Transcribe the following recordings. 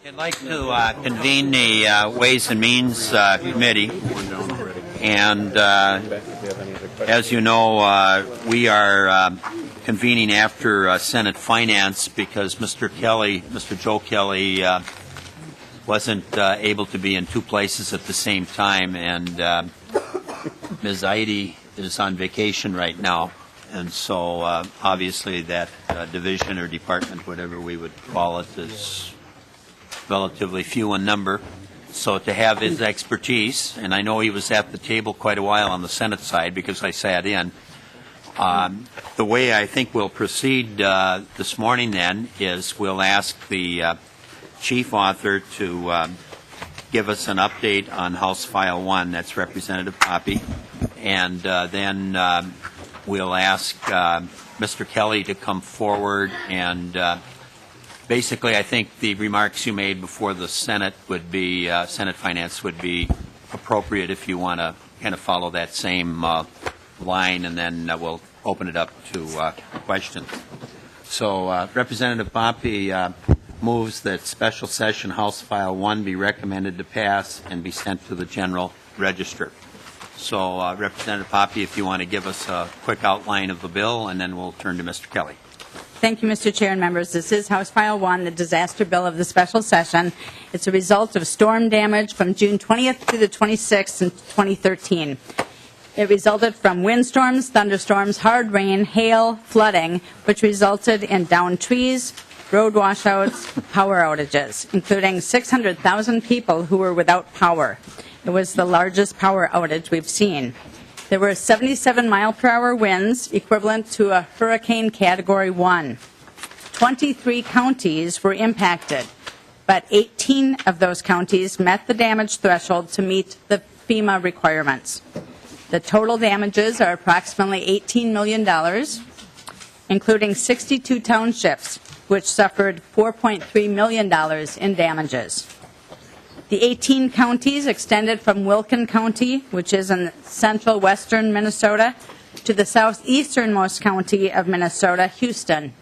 I'd like to convene the Ways and Means Committee, and as you know, we are convening after Senate Finance because Mr. Joe Kelly, wasn't able to be in two places at the same time, and Ms. Eide is on vacation right now, and so obviously that division or department, whatever we would call it, is relatively few in number. So to have his expertise, and I know he was at the table quite a while on the Senate side because I sat in, the way I think we'll proceed this morning then is we'll ask the chief author to give us an update on House File 1, that's Representative Poppe, and then we'll ask Mr. Kelly to come forward and basically, I think the remarks you made before the Senate would be, Senate Finance would be appropriate if you want to kind of follow that same line, and then we'll open it up to questions. So Representative Poppe moves that Special Session House File 1 be recommended to pass and be sent to the General Register. So Representative Poppe, if you want to give us a quick outline of the bill, and then we'll turn to Mr. Kelly. Thank you, Mr. Chair and members. This is House File 1, the disaster bill of the special session. It's a result of storm damage from June 20th to the 26th in 2013. It resulted from windstorms, thunderstorms, hard rain, hail, flooding, which resulted in downed trees, road washouts, power outages, including 600,000 people who were without power. It was the largest power outage we've seen. There were 77-mile-per-hour winds, equivalent to a hurricane Category 1. 23 counties were impacted, but 18 of those counties met the damage threshold to meet the FEMA requirements. The total damages are approximately $18 million, including 62 townships, which suffered $4.3 million in damages. The 18 counties extended from Wilkin County, which is in central western Minnesota, to the southeasternmost county of Minnesota, Houston.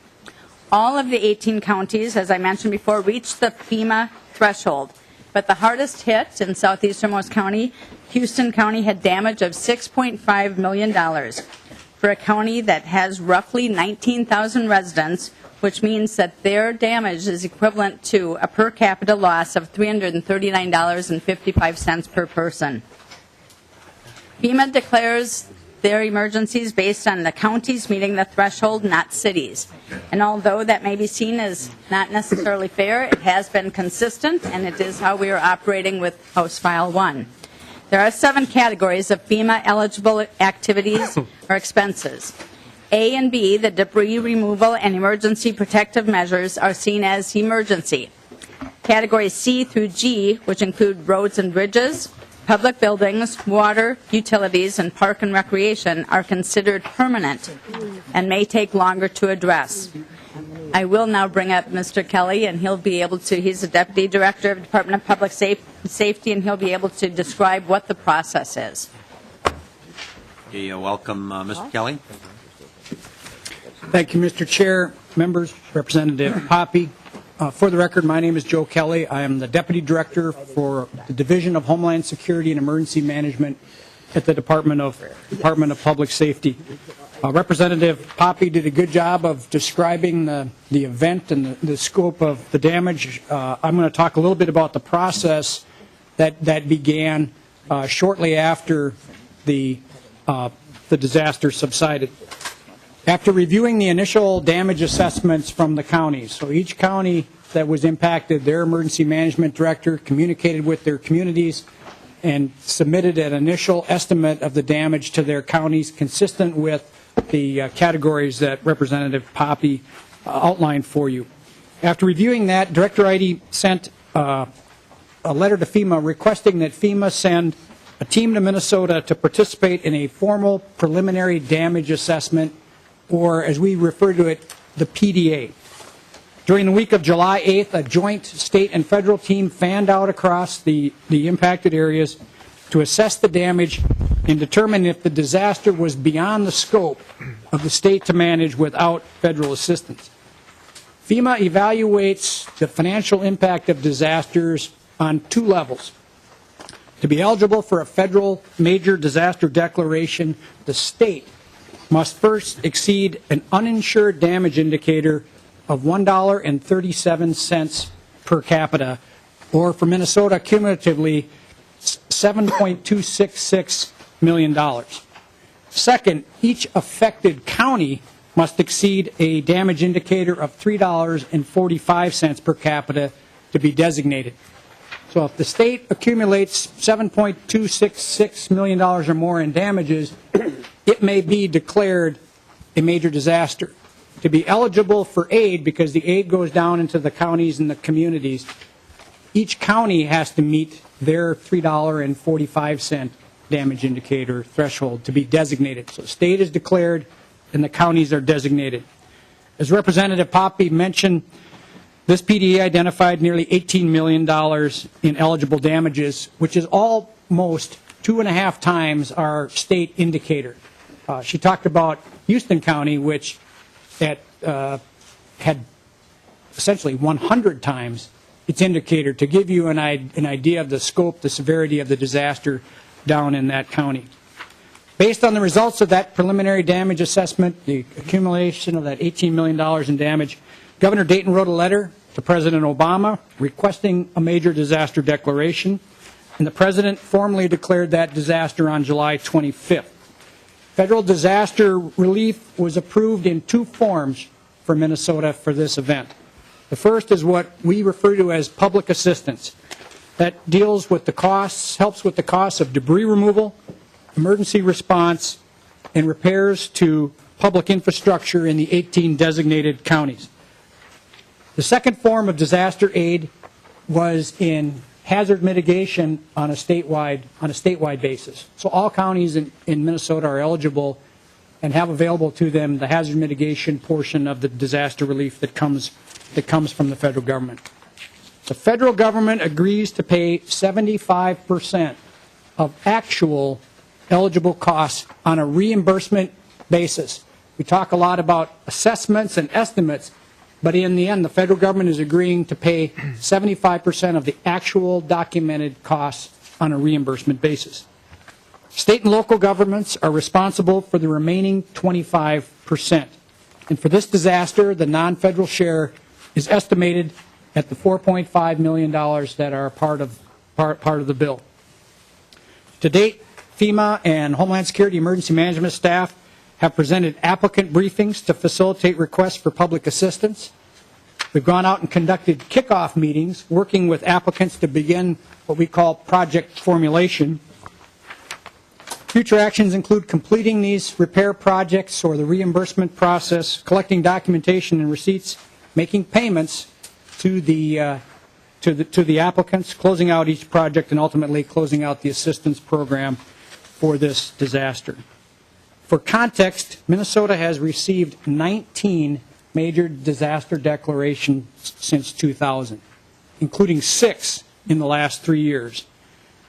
All of the 18 counties, as I mentioned before, reached the FEMA threshold. But the hardest hit in southeasternmost county, Houston County, had damage of $6.5 million for a county that has roughly 19,000 residents, which means that their damage is equivalent to a per capita loss of $339.55 per person. FEMA declares their emergencies based on the counties meeting the threshold, not cities. And although that may be seen as not necessarily fair, it has been consistent, and it is how we are operating with House File 1. There are 7 categories of FEMA-eligible activities or expenses. A and B, the debris removal and emergency protective measures, are seen as emergency. Categories C through G, which include roads and bridges, public buildings, water, utilities, and park and recreation, are considered permanent and may take longer to address. I will now bring up Mr. Kelly, and he'll be able to, he's the Deputy Director of the Department of Public Safety, and he'll be able to describe what the process is. Okay, welcome, Mr. Kelly. Thank you, Mr. Chair, members, Representative Poppe. For the record, my name is Joe Kelly. I am the Deputy Director for the Division of Homeland Security and Emergency Management at the Department of Public Safety. Representative Poppe did a good job of describing the event and the scope of the damage. I'm going to talk a little bit about the process that began shortly after the disaster subsided. After reviewing the initial damage assessments from the counties, so each county that was impacted, their emergency management director communicated with their communities and submitted an initial estimate of the damage to their counties consistent with the categories that Representative Poppe outlined for you. After reviewing that, Director Eide sent a letter to FEMA requesting that FEMA send a team to Minnesota to participate in a formal preliminary damage assessment, or as we refer to it, the PDA. During the week of July 8th, a joint state and federal team fanned out across the impacted areas to assess the damage and determine if the disaster was beyond the scope of the state to manage without federal assistance. FEMA evaluates the financial impact of disasters on two levels. To be eligible for a federal major disaster declaration, the state must first exceed an uninsured damage indicator of $1.37 per capita, or for Minnesota cumulatively $7.266 million. Second, each affected county must exceed a damage indicator of $3.45 per capita to be designated. So if the state accumulates $7.266 million or more in damages, it may be declared a major disaster. To be eligible for aid, because the aid goes down into the counties and the communities, each county has to meet their $3.45 damage indicator threshold to be designated. So state is declared and the counties are designated. As Representative Poppe mentioned, this PDA identified nearly $18 million in eligible damages, which is almost 2.5 times our state indicator. She talked about Houston County, which had essentially 100 times its indicator, to give you an idea of the scope, the severity of the disaster down in that county. Based on the results of that preliminary damage assessment, the accumulation of that $18 million in damage, Governor Dayton wrote a letter to President Obama requesting a major disaster declaration, and the President formally declared that disaster on July 25th. Federal disaster relief was approved in two forms for Minnesota for this event. The first is what we refer to as public assistance. That deals with the costs, helps with the costs of debris removal, emergency response, and repairs to public infrastructure in the 18 designated counties. The second form of disaster aid was in hazard mitigation on a statewide basis. So all counties in Minnesota are eligible and have available to them the hazard mitigation portion of the disaster relief that comes from the federal government. The federal government agrees to pay 75% of actual eligible costs on a reimbursement basis. We talk a lot about assessments and estimates, but in the end, the federal government is agreeing to pay 75% of the actual documented costs on a reimbursement basis. State and local governments are responsible for the remaining 25%. And for this disaster, the non-federal share is estimated at the $4.5 million that are part of the bill. To date, FEMA and Homeland Security Emergency Management staff have presented applicant briefings to facilitate requests for public assistance. We've gone out and conducted kickoff meetings working with applicants to begin what we call project formulation. Future actions include completing these repair projects or the reimbursement process, collecting documentation and receipts, making payments to the applicants, closing out each project, and ultimately closing out the assistance program for this disaster. For context, Minnesota has received 19 major disaster declarations since 2000, including 6 in the last 3 years.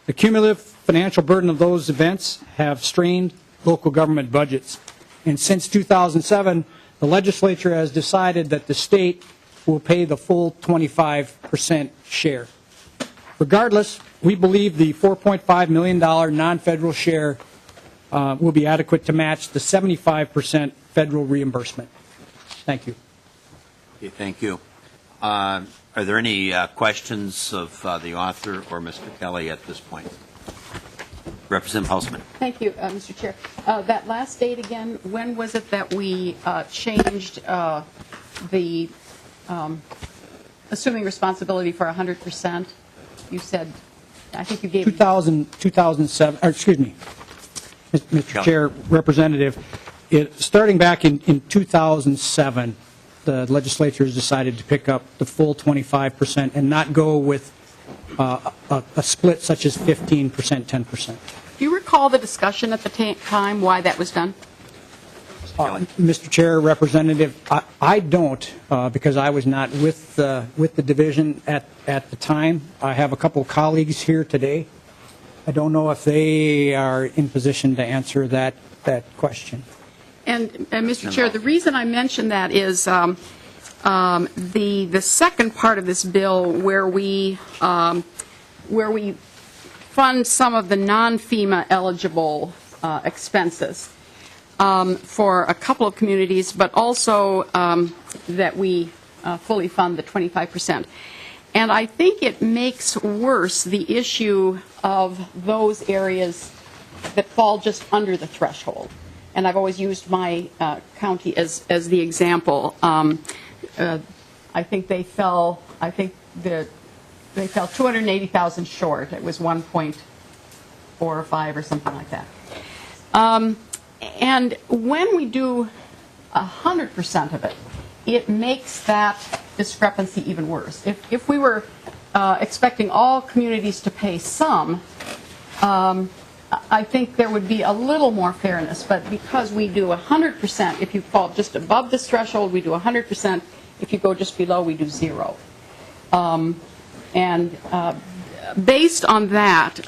The cumulative financial burden of those events have strained local government budgets. And since 2007, the legislature has decided that the state will pay the full 25% share. Regardless, we believe the $4.5 million non-federal share will be adequate to match the 75% federal reimbursement. Thank you. Okay, thank you. Are there any questions of the author or Mr. Kelly at this point? Representative Hausman. Thank you, Mr. Chair. That last date again, when was it that we changed the assuming responsibility for 100%? You said, I think you gave 2007, or excuse me, Mr. Chair, Representative, starting back in 2007, the legislature has decided to pick up the full 25% and not go with a split such as 15%, 10%. Do you recall the discussion at the time why that was done? Mr. Chair, Representative, I don't, because I was not with the division at the time. I have a couple of colleagues here today. I don't know if they are in position to answer that question. And Mr. Chair, the reason I mention that is the second part of this bill where we fund some of the non-FEMA eligible expenses for a couple of communities, but also that we fully fund the 25%. And I think it makes worse the issue of those areas that fall just under the threshold. And I've always used my county as the example. I think they fell. I think they fell 280,000 short. It was 1.4 or 5 or something like that. And when we do 100% of it, it makes that discrepancy even worse. If we were expecting all communities to pay some, I think there would be a little more fairness. But because we do 100%, if you fall just above this threshold, we do 100%. If you go just below, we do 0. And based on that,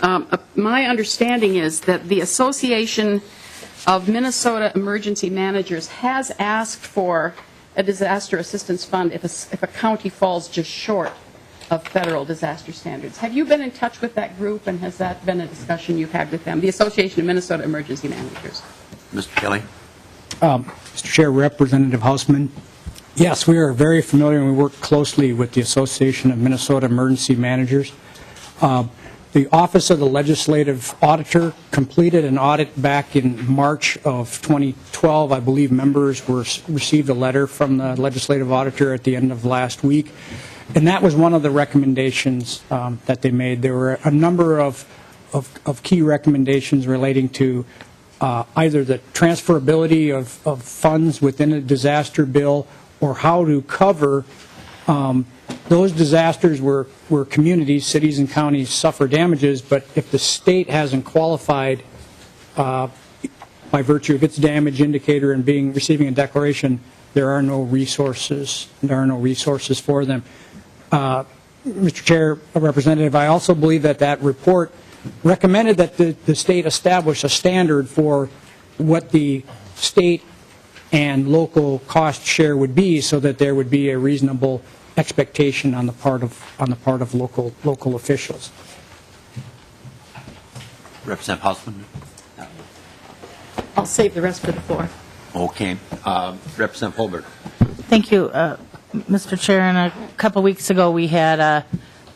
my understanding is that the Association of Minnesota Emergency Managers has asked for a disaster assistance fund if a county falls just short of federal disaster standards. Have you been in touch with that group, and has that been a discussion you've had with them, the Association of Minnesota Emergency Managers? Mr. Kelly? Mr. Chair, Representative Hausman, yes, we are very familiar and we work closely with the Association of Minnesota Emergency Managers. The Office of the Legislative Auditor completed an audit back in March of 2012. I believe members received a letter from the Legislative Auditor at the end of last week. And that was one of the recommendations that they made. There were a number of key recommendations relating to either the transferability of funds within a disaster bill or how to cover those disasters where communities, cities and counties suffer damages, but if the state hasn't qualified by virtue of its damage indicator and receiving a declaration, there are no resources for them. Mr. Chair, Representative, I also believe that report recommended that the state establish a standard for what the state and local cost share would be, so that there would be a reasonable expectation on the part of local officials. Representative Hausman? I'll save the rest for the floor. Okay. Representative Holbert? Thank you, Mr. Chair. And a couple weeks ago, we had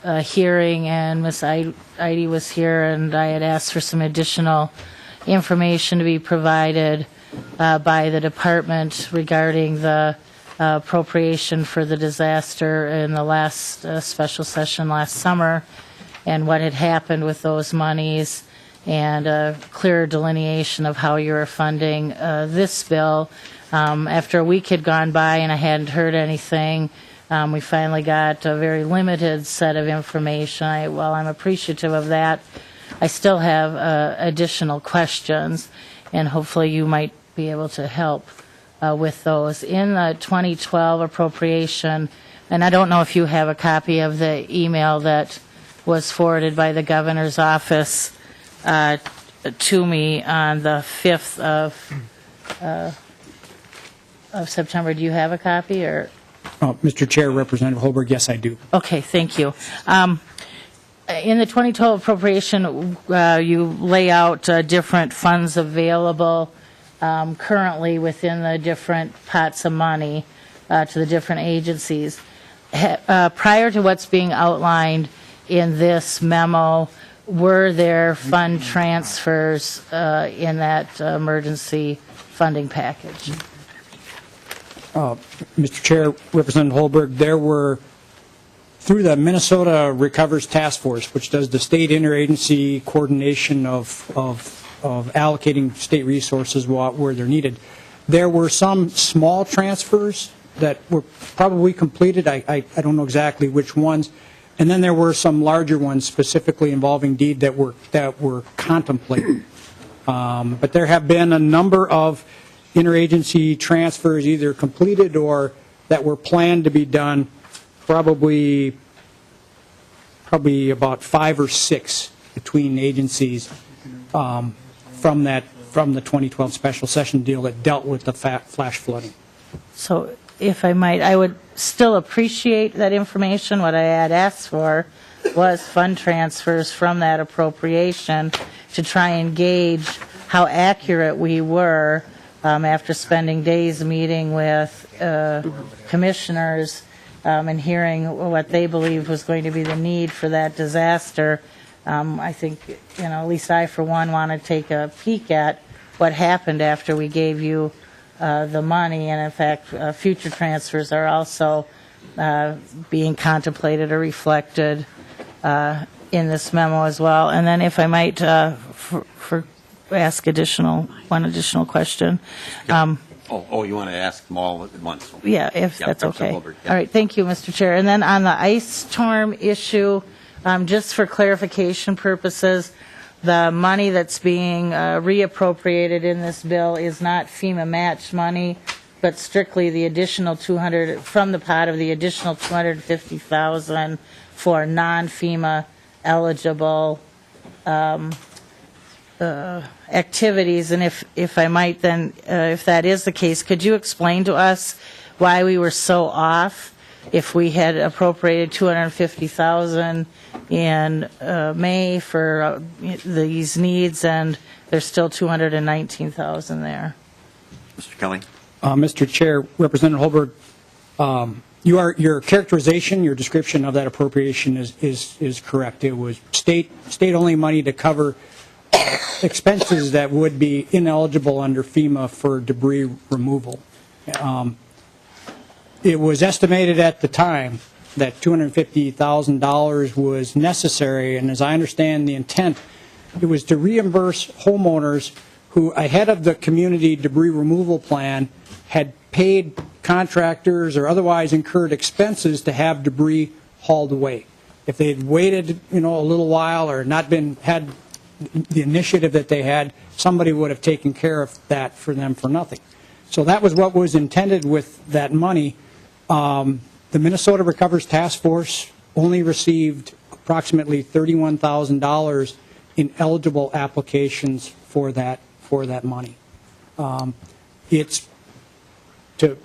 a hearing, and Ms. Eide was here, and I had asked for some additional information to be provided by the department regarding the appropriation for the disaster in the last special session last summer, and what had happened with those monies, and a clear delineation of how you were funding this bill. After a week had gone by and I hadn't heard anything, we finally got a very limited set of information. While I'm appreciative of that, I still have additional questions, and hopefully you might be able to help with those. In the 2012 appropriation, and I don't know if you have a copy of the email that was forwarded by the governor's office to me on the 5th of September. Do you have a copy? Or? Mr. Chair, Representative Holberg, yes, I do. Okay, thank you. In the 2012 appropriation, you lay out different funds available currently within the different pots of money to the different agencies. Prior to what's being outlined in this memo, were there fund transfers in that emergency funding package? Mr. Chair, Representative Holberg, there were, through the Minnesota Recovers Task Force, which does the state interagency coordination of allocating state resources where they're needed, there were some small transfers that were probably completed. I don't know exactly which ones. And then there were some larger ones specifically involving deed that were contemplated. But there have been a number of interagency transfers either completed or that were planned to be done, probably about 5 or 6 between agencies from the 2012 special session deal that dealt with the flash flooding. So if I might, I would still appreciate that information. What I had asked for was fund transfers from that appropriation to try and gauge how accurate we were after spending days meeting with commissioners and hearing what they believed was going to be the need for that disaster. I think, at least I, for one, want to take a peek at what happened after we gave you the money, and in fact, future transfers are also being contemplated or reflected in this memo as well. And then, if I might, ask one additional question. You want to ask them all at once? Yeah, if Yeah, that's Representative okay. Holberg, yeah. All right, thank you, Mr. Chair. And then on the ice storm issue, just for clarification purposes, the money that's being reappropriated in this bill is not FEMA match money, but strictly the additional 200, from the pot of the additional 250,000 for non-FEMA eligible activities. And if I might then, if that is the case, could you explain to us why we were so off if we had appropriated 250,000 in May for these needs and there's still 219,000 there? Mr. Kelly? Mr. Chair, Representative Holberg, your characterization, your description of that appropriation is correct. It was state-only money to cover expenses that would be ineligible under FEMA for debris removal. It was estimated at the time that $250,000 was necessary, and as I understand the intent, it was to reimburse homeowners who, ahead of the community debris removal plan, had paid contractors or otherwise incurred expenses to have debris hauled away. If they had waited, a little while or not had the initiative that they had, somebody would have taken care of that for them for nothing. So that was what was intended with that money. The Minnesota Recovers Task Force only received approximately $31,000 in eligible applications for that money. It's to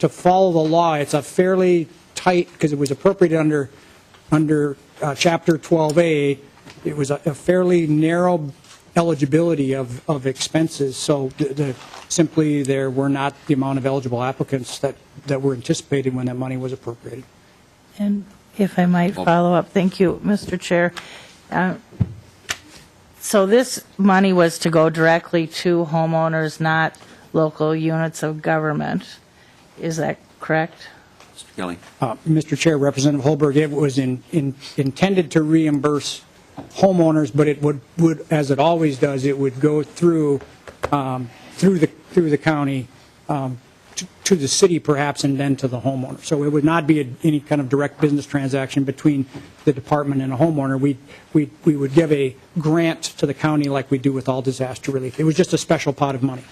follow the law. It's a fairly tight, because it was appropriated under Chapter 12A. It was a fairly narrow eligibility of expenses. So simply there were not the amount of eligible applicants that were anticipated when that money was appropriated. And if I might follow up, thank you, Mr. Chair. So this money was to go directly to homeowners, not local units of government. Is that correct? Mr. Kelly? Mr. Chair, Representative Holberg, it was intended to reimburse homeowners, but it would, as it always does, it would go through the county to the city perhaps, and then to the homeowner. So it would not be any kind of direct business transaction between the department and a homeowner. We would give a grant to the county like we do with all disaster relief. It was just a special pot of money.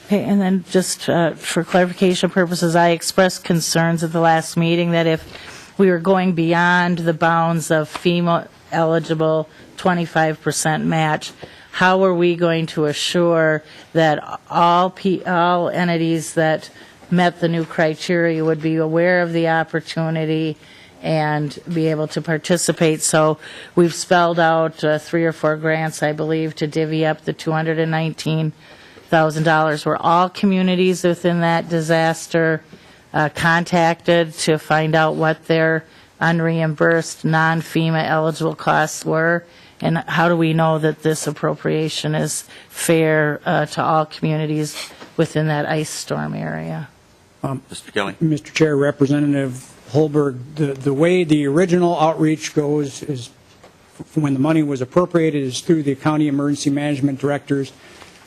Okay, and then just for clarification purposes, I expressed concerns at the last meeting that if we were going beyond the bounds of FEMA eligible 25% match, how are we going to assure that all entities that met the new criteria would be aware of the opportunity and be able to participate? So we've spelled out 3 or 4 grants, I believe, to divvy up the $219,000. Were all communities within that disaster contacted to find out what their unreimbursed non-FEMA eligible costs were? And how do we know that this appropriation is fair to all communities within that ice storm area? Mr. Kelly? Mr. Chair, Representative Holberg, the way the original outreach goes is when the money was appropriated is through the county emergency management directors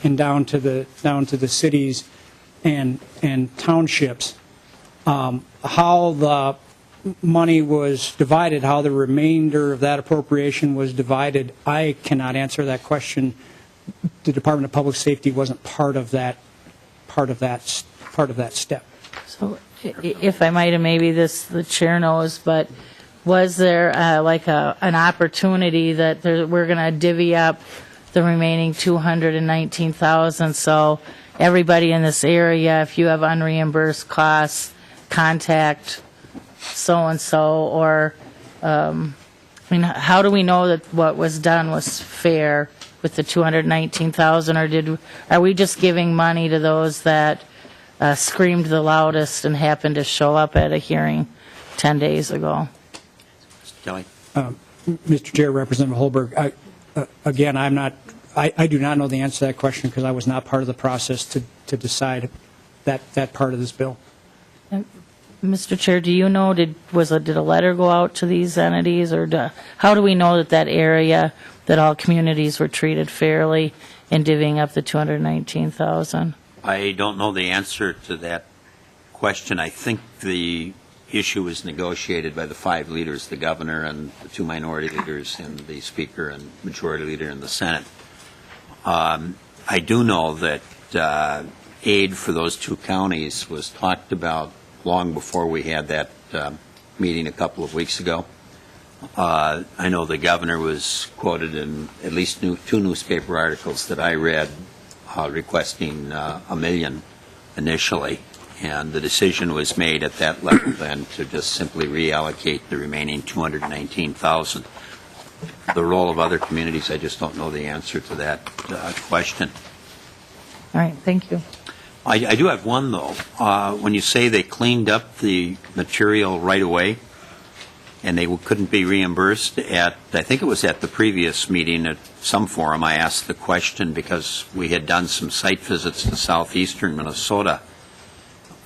and down to the cities and townships. How the money was divided, how the remainder of that appropriation was divided, I cannot answer that question. The Department of Public Safety wasn't part of that step. So if I might, and maybe the chair knows, but was there an opportunity that we're going to divvy up the remaining 219,000, so everybody in this area, if you have unreimbursed costs, contact so-and-so, or, how do we know that what was done was fair with the $219,000, or are we just giving money to those that screamed the loudest and happened to show up at a hearing 10 days ago? Kelly? Mr. Chair, Representative Holberg, again, I do not know the answer to that question because I was not part of the process to decide that part of this bill. Mr. Chair, do you know, did a letter go out to these entities, or how do we know that area, that all communities were treated fairly in divvying up the $219,000? I don't know the answer to that question. I think the issue was negotiated by the 5 leaders, the governor and the 2 minority leaders and the speaker and majority leader in the Senate. I do know that aid for those 2 counties was talked about long before we had that meeting a couple of weeks ago. I know the governor was quoted in at least 2 newspaper articles that I read requesting $1 million initially, and the decision was made at that level then to just simply reallocate the remaining $219,000. The role of other communities, I just don't know the answer to that question. All right, thank you. I do have one, though. When you say they cleaned up the material right away and they couldn't be reimbursed, I think it was at the previous meeting at some forum, I asked the question because we had done some site visits to southeastern Minnesota,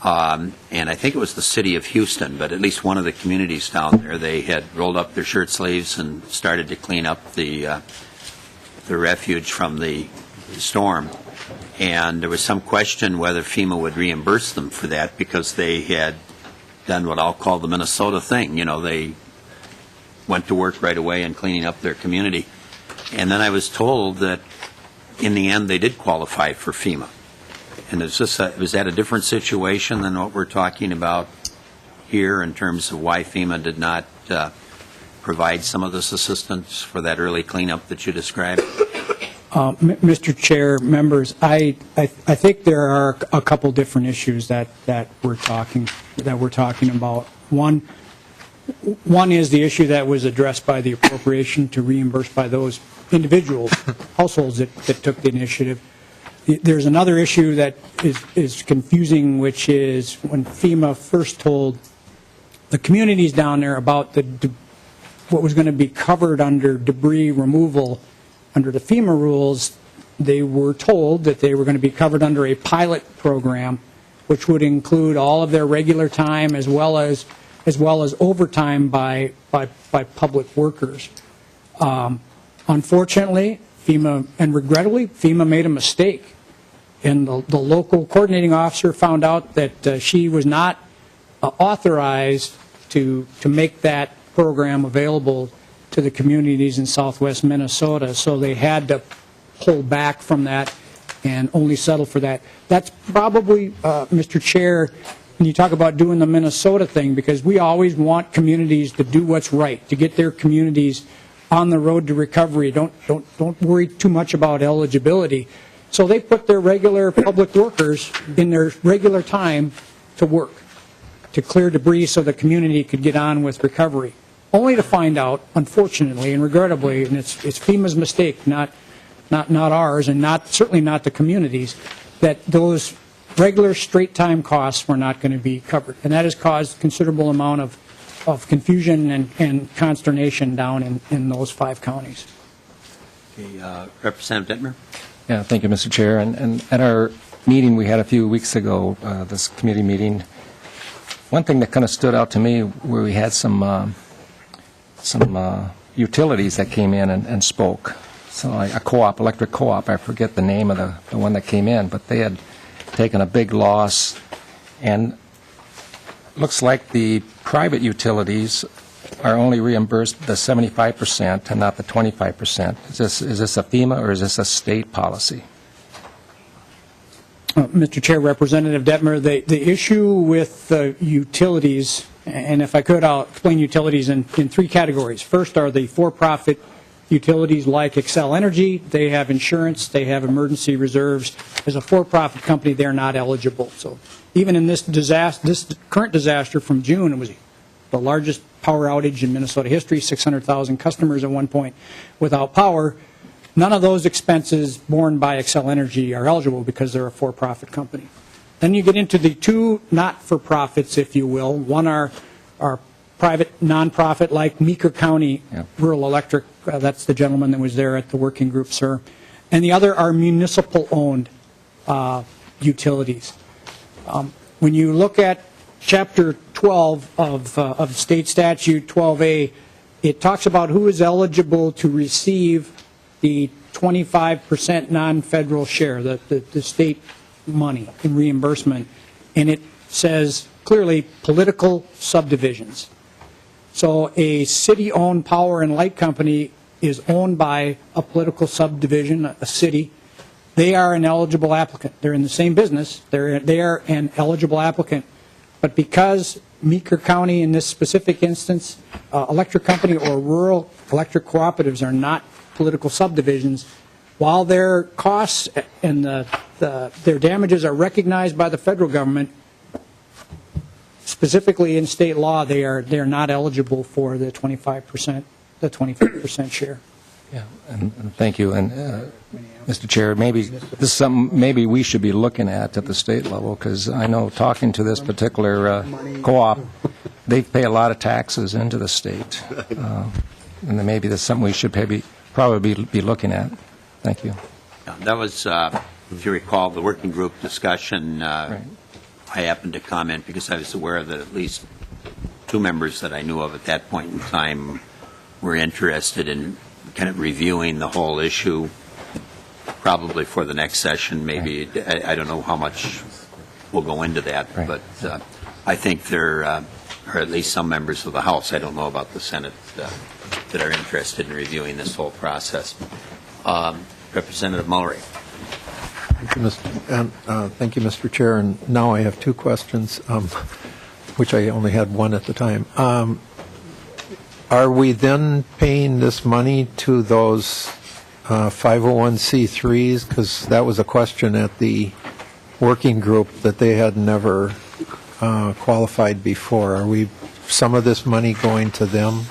and I think it was the city of Houston, but at least one of the communities down there, they had rolled up their shirt sleeves and started to clean up the refuge from the storm. And there was some question whether FEMA would reimburse them for that because they had done what I'll call the Minnesota thing. They went to work right away in cleaning up their community. And then I was told that in the end they did qualify for FEMA. And was that a different situation than what we're talking about here in terms of why FEMA did not provide some of this assistance for that early cleanup that you described? Mr. Chair, members, I think there are a couple different issues that we're talking about. One is the issue that was addressed by the appropriation to reimburse by those individuals, households that took the initiative. There's another issue that is confusing, which is when FEMA first told the communities down there about what was going to be covered under debris removal under the FEMA rules, they were told that they were going to be covered under a pilot program, which would include all of their regular time as well as overtime by public workers. Unfortunately, FEMA, and regrettably, FEMA made a mistake. And the local coordinating officer found out that she was not authorized to make that program available to the communities in southwest Minnesota, so they had to pull back from that and only settle for that. That's probably, Mr. Chair, when you talk about doing the Minnesota thing, because we always want communities to do what's right, to get their communities on the road to recovery. Don't worry too much about eligibility. So they put their regular public workers in their regular time to work, to clear debris so the community could get on with recovery. Only to find out, unfortunately and regrettably, and it's FEMA's mistake, not ours, and certainly not the communities, that those regular straight time costs were not going to be covered, and that has caused considerable amount of confusion and consternation down in those 5 counties. Okay, Representative Dittmer. Yeah, thank you, Mr. Chair. And at our meeting we had a few weeks ago, this committee meeting, one thing that kind of stood out to me where we had some utilities that came in and spoke. So a co-op, electric co-op, I forget the name of the one that came in, but they had taken a big loss, and looks like the private utilities are only reimbursed the 75% and not the 25%. Is this a FEMA or is this a state policy? Mr. Chair, Representative Detmer, the issue with the utilities, and if I could, I'll explain utilities in 3 categories. First are the for-profit utilities like Xcel Energy, they have insurance, they have emergency reserves. As a for-profit company, they're not eligible. So even in this current disaster from June, it was the largest power outage in Minnesota history, 600,000 customers at one point without power. None of those expenses borne by Xcel Energy are eligible because they're a for-profit company. Then you get into the two not-for-profits, if you will. One are private nonprofit like Meeker County Rural Electric. That's the gentleman that was there at the working group, sir. And the other are municipal-owned utilities. When you look at Chapter 12 of State Statute 12A, it talks about who is eligible to receive the 25% non-federal share, the state money in reimbursement, and it says clearly political subdivisions. So a city-owned power and light company is owned by a political subdivision, a city. They are an eligible applicant. They're in the same business. They are an eligible applicant. But because Meeker County, in this specific instance, electric company or rural electric cooperatives are not political subdivisions, while their costs and their damages are recognized by the federal government, specifically in state law, they are not eligible for the 25% share. Yeah, and thank you. And Mr. Chair, maybe this is something maybe we should be looking at the state level, because I know talking to this particular co-op, they pay a lot of taxes into the state, and then maybe that's something we should probably be looking at. Thank you. Yeah, that was, if you recall, the working group discussion. Right. I happened to comment because I was aware that at least two members that I knew of at that point in time were interested in kind of reviewing the whole issue, probably for the next session. Maybe, I don't know how much will go into that, Right. but I think there are at least some members of the House, I don't know about the Senate, that are interested in reviewing this whole process. Representative Mullery. Thank you, Mr. Chair. And now I have two questions, which I only had one at the time. Are we then paying this money to those 501c3s? Because that was a question at the working group that they had never qualified before. Are we some of this money going to them?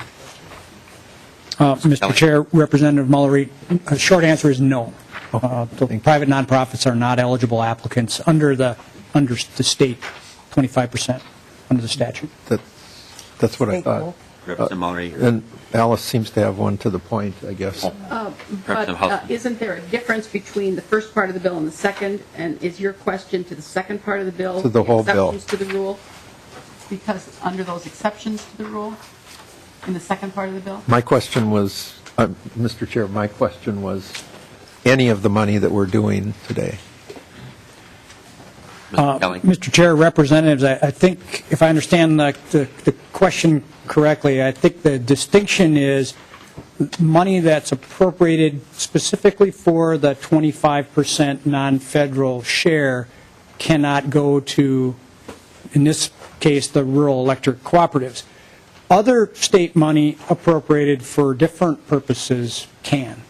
Mr. Chair, Representative Mullery, short answer is no. The private nonprofits are not eligible applicants under the state 25% under the statute. That's what I thought. Representative Mullery. And Alice seems to have one to the point, I guess. But isn't there a difference between the first part of the bill and the second? And is your question to the second part of the bill? To the whole bill. Exceptions to the rule? Because under those exceptions to the rule, in the second part of the bill? My question was, Mr. Chair, my question was any of the money that we're doing today. Mr. Kelly. Mr. Chair, Representatives, I think if I understand the question correctly, I think the distinction is money that's appropriated specifically for the 25% non-federal share cannot go to, in this case, the rural electric cooperatives. Other state money appropriated for different purposes can.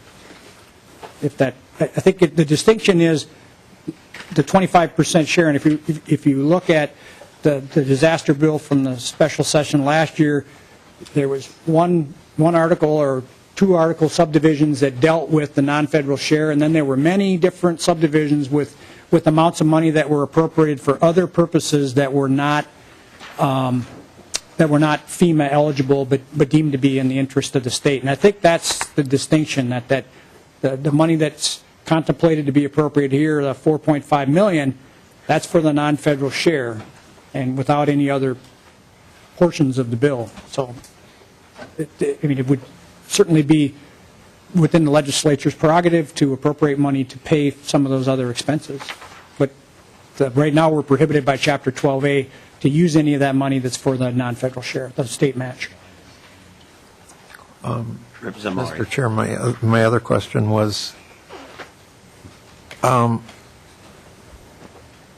I think the distinction is the 25% share, and if you look at the disaster bill from the special session last year, there was one article or two article subdivisions that dealt with the non-federal share, and then there were many different subdivisions with amounts of money that were appropriated for other purposes that were not FEMA eligible, but deemed to be in the interest of the state. And I think that's the distinction, that the money that's contemplated to be appropriated here, the $4.5 million, that's for the non-federal share, and without any other portions of the bill. So, it would certainly be within the legislature's prerogative to appropriate money to pay some of those other expenses. But right now, we're prohibited by Chapter 12A to use any of that money that's for the non-federal share, the state match. Representative Mullery. Mr. Chair, my other question was,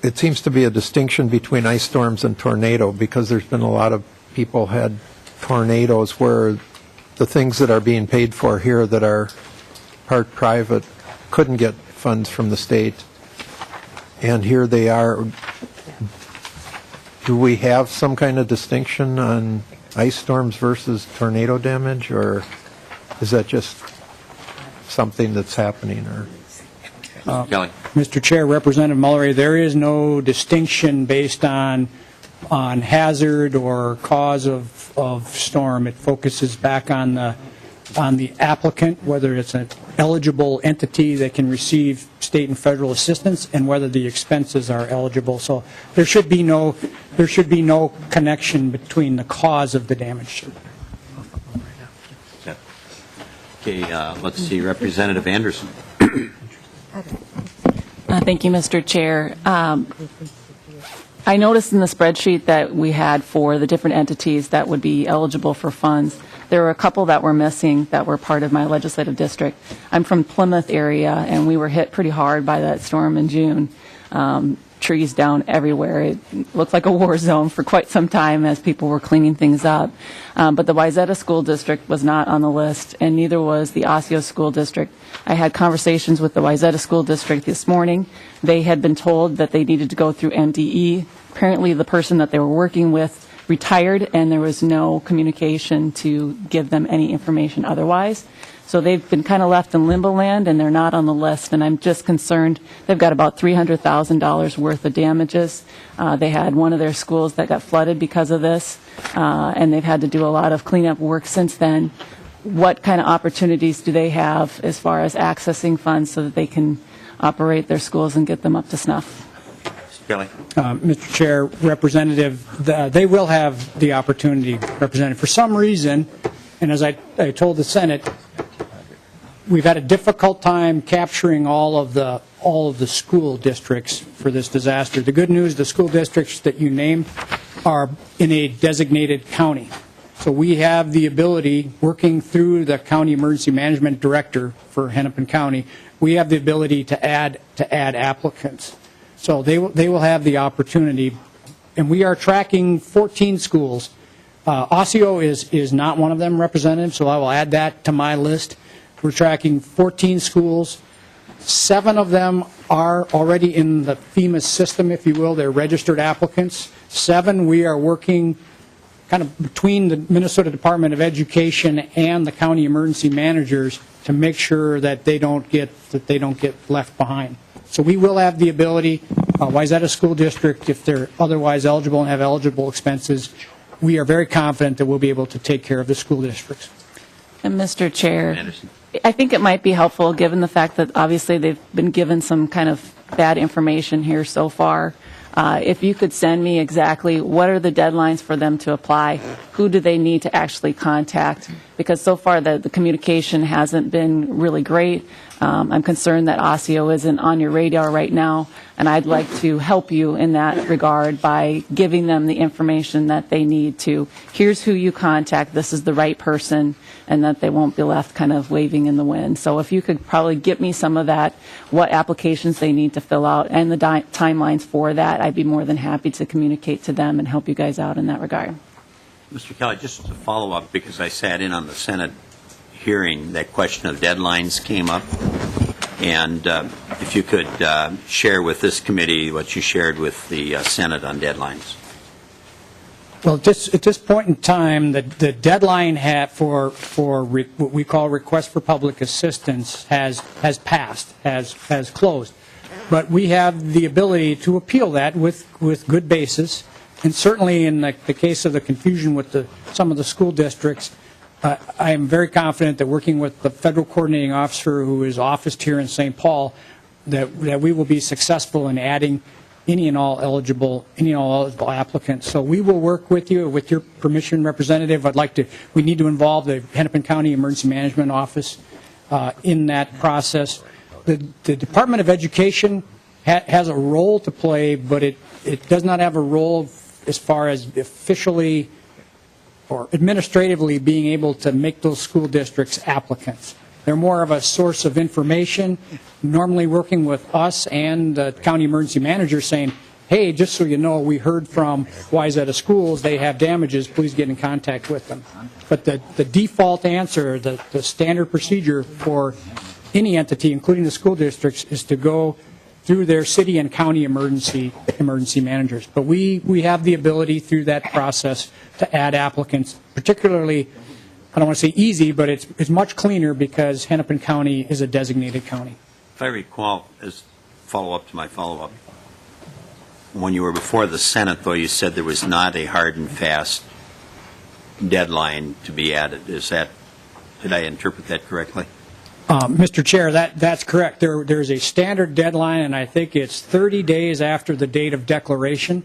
it seems to be a distinction between ice storms and tornado, because there's been a lot of people had tornadoes where the things that are being paid for here that are part private couldn't get funds from the state, and here they are. Do we have some kind of distinction on ice storms versus tornado damage, or is that just something that's happening? Or Kelly. Mr. Chair, Representative Mullery, there is no distinction based on hazard or cause of storm. It focuses back on the applicant, whether it's an eligible entity that can receive state and federal assistance, and whether the expenses are eligible. So there should be no connection between the cause of the damage. Okay, let's see, Representative Anderson. Thank you, Mr. Chair. I noticed in the spreadsheet that we had for the different entities that would be eligible for funds, there were a couple that were missing that were part of my legislative district. I'm from Plymouth area, and we were hit pretty hard by that storm in June. Trees down everywhere. It looked like a war zone for quite some time as people were cleaning things up. But the Wayzata School District was not on the list, and neither was the Osseo School District. I had conversations with the Wayzata School District this morning. They had been told that they needed to go through MDE. Apparently the person that they were working with retired, and there was no communication to give them any information otherwise. So they've been kind of left in limbo land, and they're not on the list, and I'm just concerned. They've got about $300,000 worth of damages. They had one of their schools that got flooded because of this, and they've had to do a lot of cleanup work since then. What kind of opportunities do they have as far as accessing funds so that they can operate their schools and get them up to snuff? Kelly. Mr. Chair, Representative, they will have the opportunity, Representative. For some reason, and as I told the Senate, we've had a difficult time capturing all of the school districts for this disaster. The good news, the school districts that you named are in a designated county. So we have the ability, working through the County Emergency Management Director for Hennepin County, we have the ability to add applicants. So they will have the opportunity, and we are tracking 14 schools. Osseo is not one of them, Representative, so I will add that to my list. We're tracking 14 schools. 7 of them are already in the FEMA system, if you will. They're registered applicants. 7, we are working kind of between the Minnesota Department of Education and the county emergency managers to make sure that they don't get left behind. So we will have the ability, Wayzata School District, if they're otherwise eligible and have eligible expenses, we are very confident that we'll be able to take care of the school districts. And Mr. Chair, Anderson. I think it might be helpful, given the fact that obviously they've been given some kind of bad information here so far, if you could send me exactly what are the deadlines for them to apply, who do they need to actually contact, because so far the communication hasn't been really great. I'm concerned that Osseo isn't on your radar right now, and I'd like to help you in that regard by giving them the information that they need to. Here's who you contact, this is the right person, and that they won't be left kind of waving in the wind. So if you could probably get me some of that, what applications they need to fill out, and the timelines for that, I'd be more than happy to communicate to them and help you guys out in that regard. Mr. Kelly, just to follow up, because I sat in on the Senate hearing, that question of deadlines came up. And if you could share with this committee what you shared with the Senate on deadlines. Well, at this point in time, the deadline for what we call request for public assistance has passed, has closed. But we have the ability to appeal that with good basis. And certainly in the case of the confusion with some of the school districts, I am very confident that working with the federal coordinating officer who is officed here in St. Paul, that we will be successful in adding any and all eligible applicants. So we will work with you, with your permission, Representative. We need to involve the Hennepin County Emergency Management Office in that process. The Department of Education has a role to play, but it does not have a role as far as officially or administratively being able to make those school districts applicants. They're more of a source of information, normally working with us and the county emergency manager saying, hey, just so you know, we heard from Wayzata Schools, they have damages, please get in contact with them. But the default answer, the standard procedure for any entity, including the school districts, is to go through their city and county emergency managers. But we have the ability through that process to add applicants, particularly, I don't want to say easy, but it's much cleaner because Hennepin County is a designated county. If I recall, as follow-up to my follow-up, when you were before the Senate, though, you said there was not a hard and fast deadline to be added. Did I interpret that correctly? Mr. Chair, that's correct. There's a standard deadline, and I think it's 30 days after the date of declaration.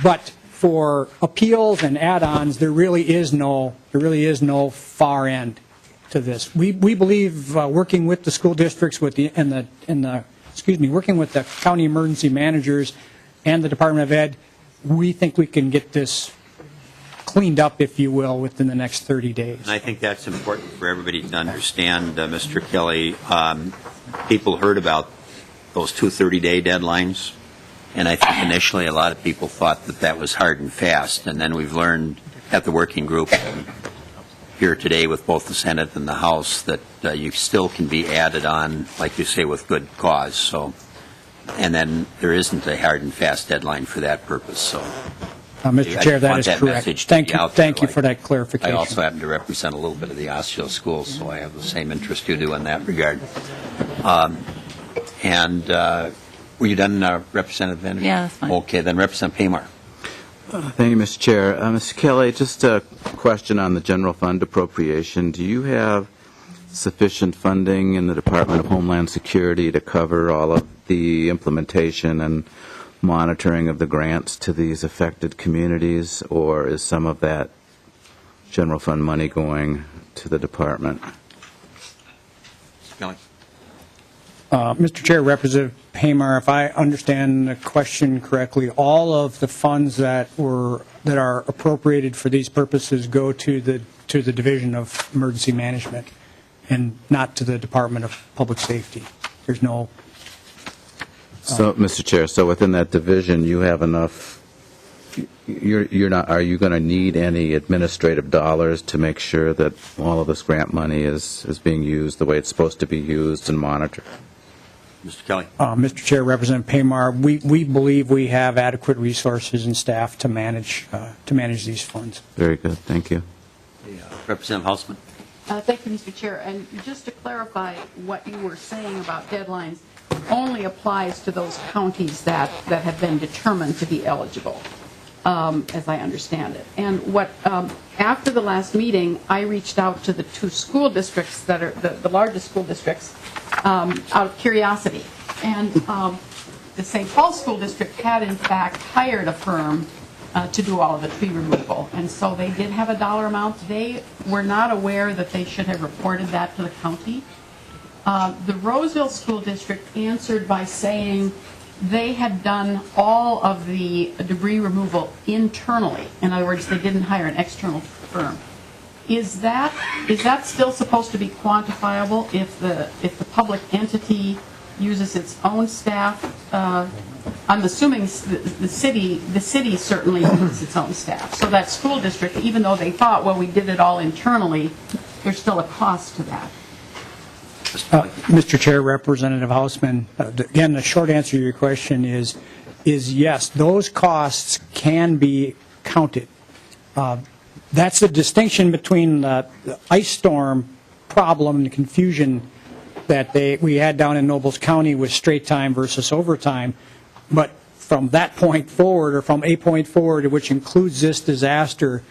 But for appeals and add-ons, there really is no far end to this. We believe working with the school districts working with the county emergency managers and the Department of Ed, we think we can get this cleaned up, if you will, within the next 30 days. And I think that's important for everybody to understand, Mr. Kelly. People heard about those 2 30-day deadlines, and I think initially a lot of people thought that was hard and fast, and then we've learned at the working group here today with both the Senate and the House that you still can be added on, like you say, with good cause. So, and then there isn't a hard and fast deadline for that purpose. So, Mr. Chair, that is correct. Thank you for that clarification. I also happen to represent a little bit of the Osceola schools, so I have the same interest you do in that regard. Were you done, Representative Vander? Yeah, that's fine. Okay, then Representative Paymar. Thank you, Mr. Chair. Mr. Kelly, just a question on the general fund appropriation. Do you have sufficient funding in the Department of Homeland Security to cover all of the implementation and monitoring of the grants to these affected communities, or is some of that general fund money going to the department? Kelly. Mr. Chair, Representative Paymar, if I understand the question correctly, all of the funds that are appropriated for these purposes go to the Division of Emergency Management and not to the Department of Public Safety. There's no. So, Mr. Chair, so within that division, you have enough. You're not. Are you going to need any administrative dollars to make sure that all of this grant money is being used the way it's supposed to be used and monitored? Mr. Kelly. Mr. Chair, Representative Paymar, we believe we have adequate resources and staff to manage these funds. Very good. Thank you. Representative Hausman. Thank you, Mr. Chair. And just to clarify what you were saying about deadlines, only applies to those counties that have been determined to be eligible, as I understand it. And what after the last meeting, I reached out to the 2 school districts that are the largest school districts out of curiosity. And the St. Paul School District had, in fact, hired a firm to do all of the tree removal. And so they did have a dollar amount. They were not aware that they should have reported that to the county. The Roseville School District answered by saying they had done all of the debris removal internally. In other words, they didn't hire an external firm. Is that still supposed to be quantifiable if the public entity uses its own staff? I'm assuming the city certainly uses its own staff. So that school district, even though they thought, well, we did it all internally, there's still a cost to that. Mr. Chair, Representative Hausman, again, the short answer to your question is yes, those costs can be counted. That's the distinction between the ice storm problem and the confusion that we had down in Nobles County with straight time versus overtime. But from that point forward, or from a point forward, which includes this disaster,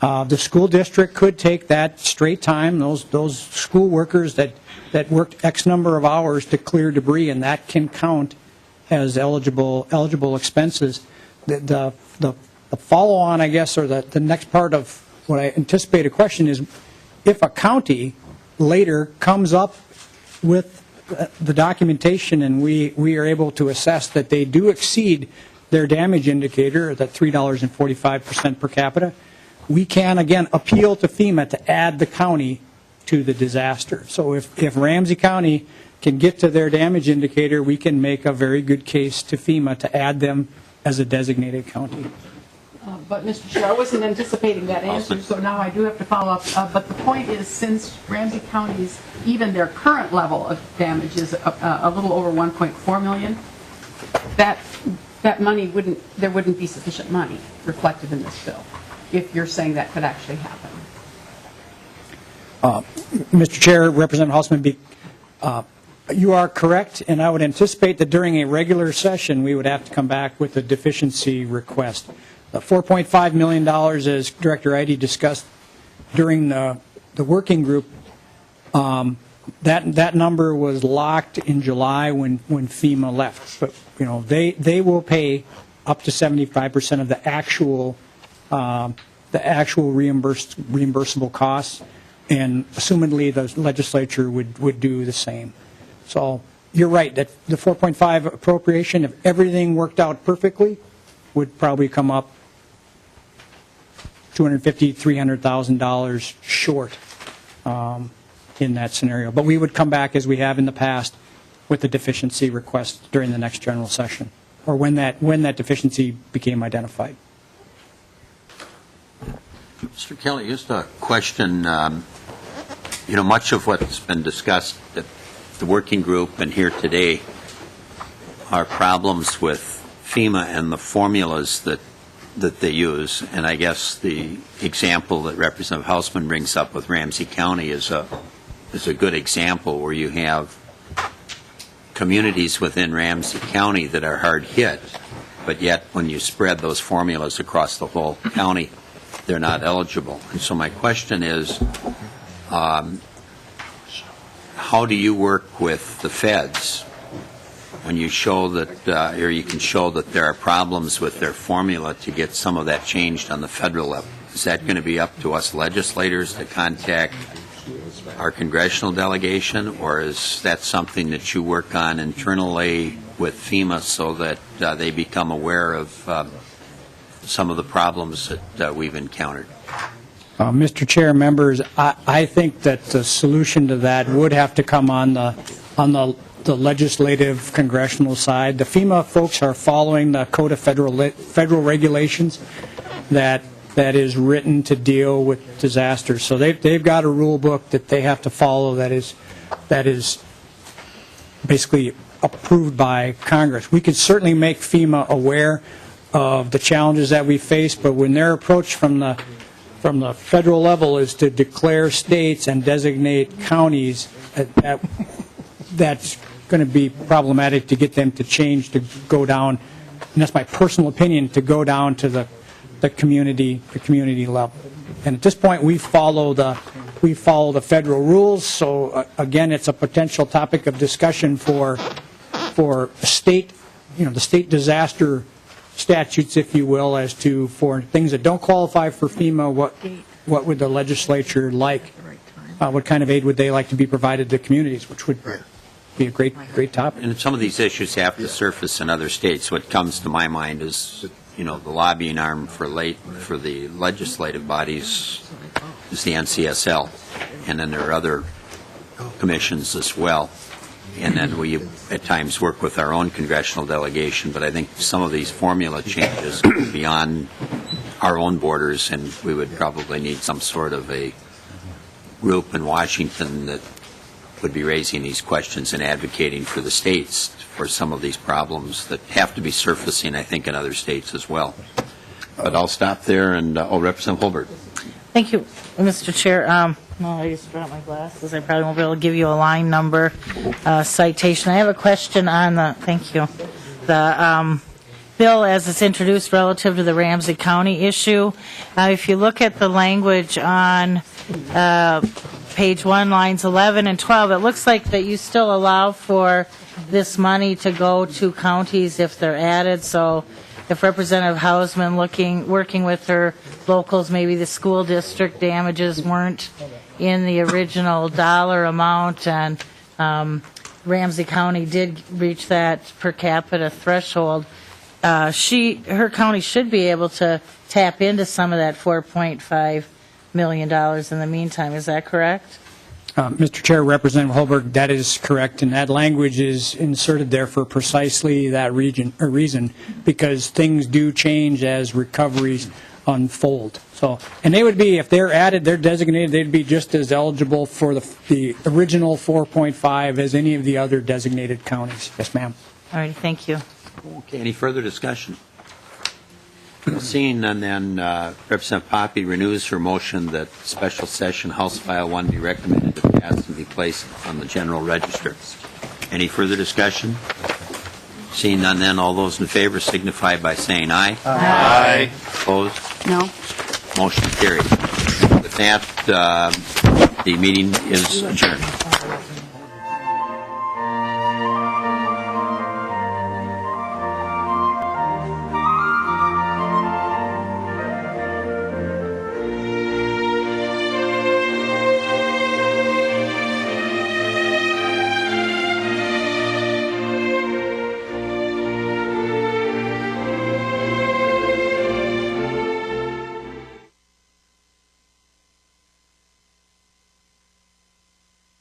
the school district could take that straight time, those school workers that worked X number of hours to clear debris, and that can count as eligible expenses. The follow-on, I guess, or the next part of what I anticipate a question is, if a county later comes up with the documentation and we are able to assess that they do exceed their damage indicator, that $3.45 per capita, we can, again, appeal to FEMA to add the county to the disaster. So if Ramsey County can get to their damage indicator, we can make a very good case to FEMA to add them as a designated county. But, Mr. Chair, I wasn't anticipating that answer, so now I do have to follow up. But the point is, since Ramsey County's, even their current level of damage is a little over $1.4 million, that money there wouldn't be sufficient money reflected in this bill, if you're saying that could actually happen. Mr. Chair, Representative Hausman, you are correct, and I would anticipate that during a regular session, we would have to come back with a deficiency request. The $4.5 million, as Director Eide discussed during the working group, that number was locked in July when FEMA left. But they will pay up to 75% of the actual reimbursable costs, and assumedly the legislature would do the same. So you're right that the 4.5 appropriation, if everything worked out perfectly, would probably come up $250,000, $300,000 short in that scenario. But we would come back, as we have in the past, with the deficiency request during the next general session, or when that deficiency became identified. Mr. Kelly, just a question. Much of what's been discussed at the working group and here today are problems with FEMA and the formulas that they use. And I guess the example that Representative Hausman brings up with Ramsey County is a good example, where you have communities within Ramsey County that are hard hit, but yet when you spread those formulas across the whole county, they're not eligible. And so my question is, how do you work with the feds when you show that, or you can show that there are problems with their formula to get some of that changed on the federal level? Is that going to be up to us legislators to contact our congressional delegation, or is that something that you work on internally with FEMA so that they become aware of some of the problems that we've encountered? Mr. Chair, members, I think that the solution to that would have to come on the legislative congressional side. The FEMA folks are following the Code of Federal Regulations that is written to deal with disasters. So they've got a rule book that they have to follow that is basically approved by Congress. We could certainly make FEMA aware of the challenges that we face, but when their approach from the federal level is to declare states and designate counties, that's going to be problematic to get them to change, to go down, and that's my personal opinion, to go down to the community level. And at this point, we follow the federal rules. So again, it's a potential topic of discussion for state, the state disaster statutes, if you will, as to for things that don't qualify for FEMA, what would the legislature like? What kind of aid would they like to be provided to communities, which would be a great topic. And some of these issues have to surface in other states. What comes to my mind is, the lobbying arm for the legislative bodies is the NCSL, and then there are other commissions as well. And then we, at times, work with our own congressional delegation, but I think some of these formula changes go beyond our own borders, and we would probably need some sort of a group in Washington that would be raising these questions and advocating for the states for some of these problems that have to be surfacing, I think, in other states as well. But I'll stop there, and I'll represent Holbert. Thank you, Mr. Chair. I just brought my glasses. I probably won't be able to give you a line number citation. I have a question on the bill as it's introduced relative to the Ramsey County issue. If you look at the language on page 1, lines 11 and 12, it looks like that you still allow for this money to go to counties if they're added. So if Representative Hausman working with her locals, maybe the school district damages weren't in the original dollar amount, and Ramsey County did reach that per capita threshold, her county should be able to tap into some of that $4.5 million in the meantime. Is that correct? Mr. Chair, Representative Holberg, that is correct, and that language is inserted there for precisely that reason, because things do change as recoveries unfold. So, and they would be, if they're added, they're designated, they'd be just as eligible for the original 4.5 as any of the other designated counties. Yes, ma'am. All right, thank you. Okay, any further discussion? Seeing none, then Representative Poppe renews her motion that special session House File 1 be recommended to pass and be placed on the general register. Any further discussion? Seeing none, then all those in favor signify by saying aye. Aye. Opposed? No? Motion carried. With that, the meeting is adjourned.